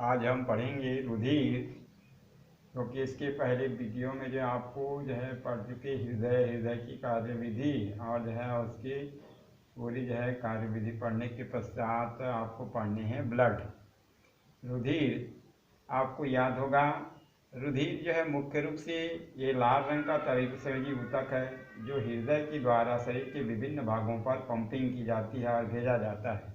आज हम पढ़ेंगे रुधिर, क्योंकि इसके पहले वीडियो में जो आपको जो है पढ़ चुके हृदय की कार्यविधि और जो है उसकी पूरी जो है कार्यविधि पढ़ने के पश्चात आपको पढ़ने हैं ब्लड। रुधिर आपको याद होगा, रुधिर जो है मुख्य रूप से ये लाल रंग का तरीक़ ऊतक है जो हृदय के द्वारा शरीर के विभिन्न भागों पर पंपिंग की जाती है और भेजा जाता है।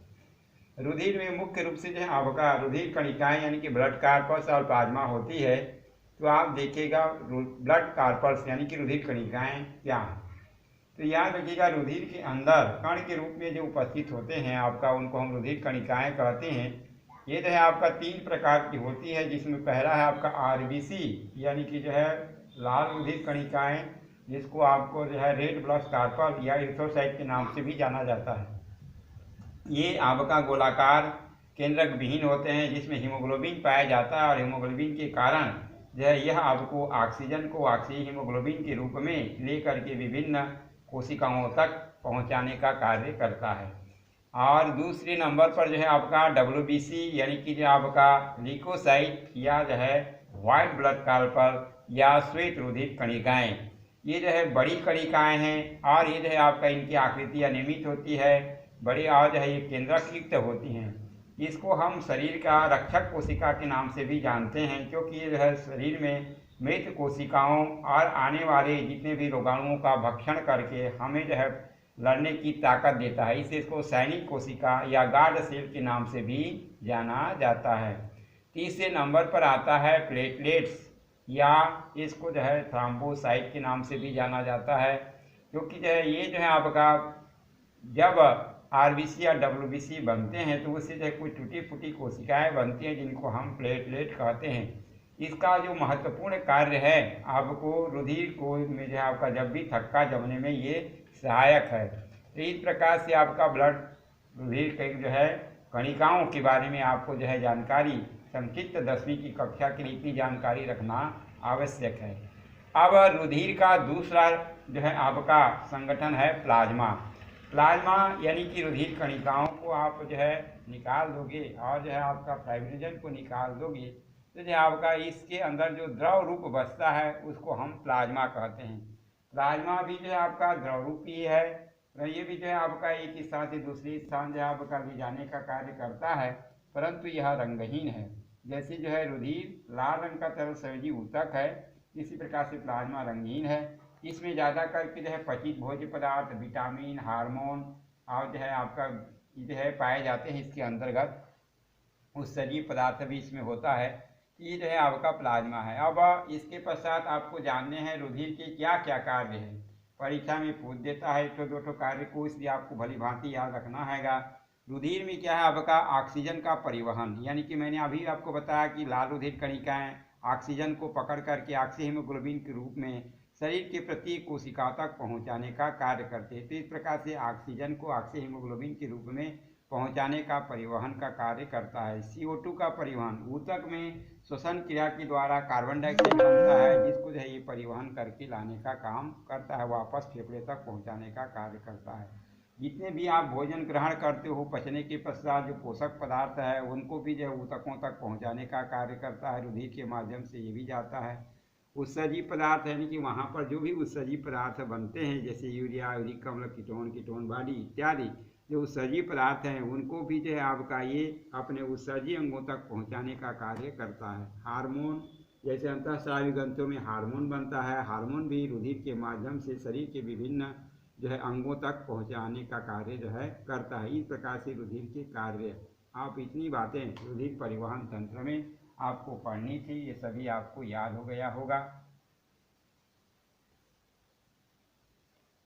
रुधिर में मुख्य रूप से जो है आपका रुधिर कणिकाएं यानी कि ब्लड कार्पस और प्लाज्मा होती है। तो आप देखिएगा ब्लड कार्पस यानी कि रुधिर कणिकाएं क्या है। तो याद रखिएगा, रुधिर के अंदर कण के रूप में जो उपस्थित होते हैं आपका, उनको हम रुधिर कणिकाएं कहते हैं। ये जो है आपका 3 प्रकार की होती है, जिसमें पहला है आपका आरबीसी यानी कि जो है लाल रुधिर कणिकाएं, जिसको आपको जो है रेड ब्लड कार्पल या इरिथ्रोसाइट के नाम से भी जाना जाता है। ये आपका गोलाकार केंद्रक विहीन होते हैं, जिसमें हीमोग्लोबिन पाया जाता है और हीमोग्लोबिन के कारण जो है यह आपको ऑक्सीजन को ऑक्सी हीमोग्लोबिन के रूप में लेकर के विभिन्न कोशिकाओं तक पहुंचाने का कार्य करता है। और दूसरे नंबर पर जो है आपका WBC यानी कि जो आपका ल्यूकोसाइट या जो है वाइट ब्लड कार्पल या श्वेत रुधिर कणिकाएं, ये जो है बड़ी कणिकाएं हैं और ये जो है आपका इनकी आकृति अनियमित होती है, बड़ी और जो है ये केंद्रक युक्त होती हैं। इसको हम शरीर का रक्षक कोशिका के नाम से भी जानते हैं, क्योंकि ये जो है शरीर में मृत कोशिकाओं और आने वाले जितने भी रोगाणुओं का भक्षण करके हमें जो है लड़ने की ताकत देता है। इससे इसको सैनिक कोशिका या गार्ड सेल के नाम से भी जाना जाता है। तीसरे नंबर पर आता है प्लेटलेट्स या इसको जो है थ्रोम्बोसाइट के नाम से भी जाना जाता है, क्योंकि जो है ये जो है आपका जब आरबीसी या WBC बनते हैं तो उससे जो है कुछ टूटी फूटी कोशिकाएं बनती हैं, जिनको हम प्लेटलेट कहते हैं। इसका जो महत्वपूर्ण कार्य है, आपको रुधिर को में जो है आपका जब भी थक्का जमने में ये सहायक है। तो इस प्रकार से आपका ब्लड रुधिर के जो है कणिकाओं के बारे में आपको जो है जानकारी संक्षिप्त 10वीं की कक्षा के लिए इतनी जानकारी रखना आवश्यक है। अब रुधिर का दूसरा जो है आपका संगठन है प्लाज्मा। प्लाज्मा यानी कि रुधिर कणिकाओं को आप जो है निकाल दोगे और जो है आपका फाइब्रिनोजन को निकाल दोगे, तो जो आपका इसके अंदर जो द्रव रूप बचता है उसको हम प्लाज्मा कहते हैं। प्लाज्मा भी जो है आपका द्रव रूप ही है, ये भी जो है आपका एक स्थान से दूसरे स्थान जो है आपका ले जाने का कार्य करता है, परंतु यह रंगहीन है। जैसे जो है रुधिर लाल रंग का तरल संयोजी ऊतक है, इसी प्रकार से प्लाज्मा रंगहीन है। इसमें ज़्यादा करके जो है पचित भोज्य पदार्थ, विटामिन, हार्मोन और जो है आपका जो है पाए जाते हैं। इसके अंतर्गत उत्सर्जी पदार्थ भी इसमें होता है। ये जो है आपका प्लाज्मा है। अब इसके पश्चात आपको जानने हैं रुधिर के क्या क्या कार्य हैं। परीक्षा में पूछ देता है तो 2 कार्य को, इसलिए आपको भली भांति याद रखना हैगा। रुधिर में क्या है आपका ऑक्सीजन का परिवहन, यानी कि मैंने अभी आपको बताया कि लाल रुधिर कणिकाएं ऑक्सीजन को पकड़ करके ऑक्सी हीमोग्लोबिन के रूप में शरीर के प्रत्येक कोशिका तक पहुंचाने का कार्य करते हैं। तो इस प्रकार से ऑक्सीजन को ऑक्सी हीमोग्लोबिन के रूप में पहुंचाने का परिवहन का कार्य करता है। CO2 का परिवहन ऊतक में श्वसन क्रिया के द्वारा कार्बन डाइऑक्साइड बनता है, जिसको जो है ये परिवहन करके लाने का काम करता है, वापस फेफड़े तक पहुंचाने का कार्य करता है। जितने भी आप भोजन ग्रहण करते हो, पचने के पश्चात जो पोषक पदार्थ है उनको भी जो है ऊतकों तक पहुंचाने का कार्य करता है। रुधिर के माध्यम से ये भी जाता है। उत्सर्जी पदार्थ यानी कि वहाँ पर जो भी उत्सर्जी पदार्थ बनते हैं, जैसे यूरिया, यूरिक अम्ल, कीटोन बॉडी इत्यादि जो उत्सर्जी पदार्थ हैं, उनको भी जो है आपका ये अपने उत्सर्जी अंगों तक पहुँचाने का कार्य करता है। हार्मोन, जैसे अंतःस्रावी ग्रंथियों में हार्मोन बनता है, हार्मोन भी रुधिर के माध्यम से शरीर के विभिन्न जो है अंगों तक पहुँचाने का कार्य जो है करता है। इस प्रकार से रुधिर के कार्य, आप इतनी बातें रुधिर परिवहन तंत्र में आपको पढ़नी थी, ये सभी आपको याद हो गया होगा।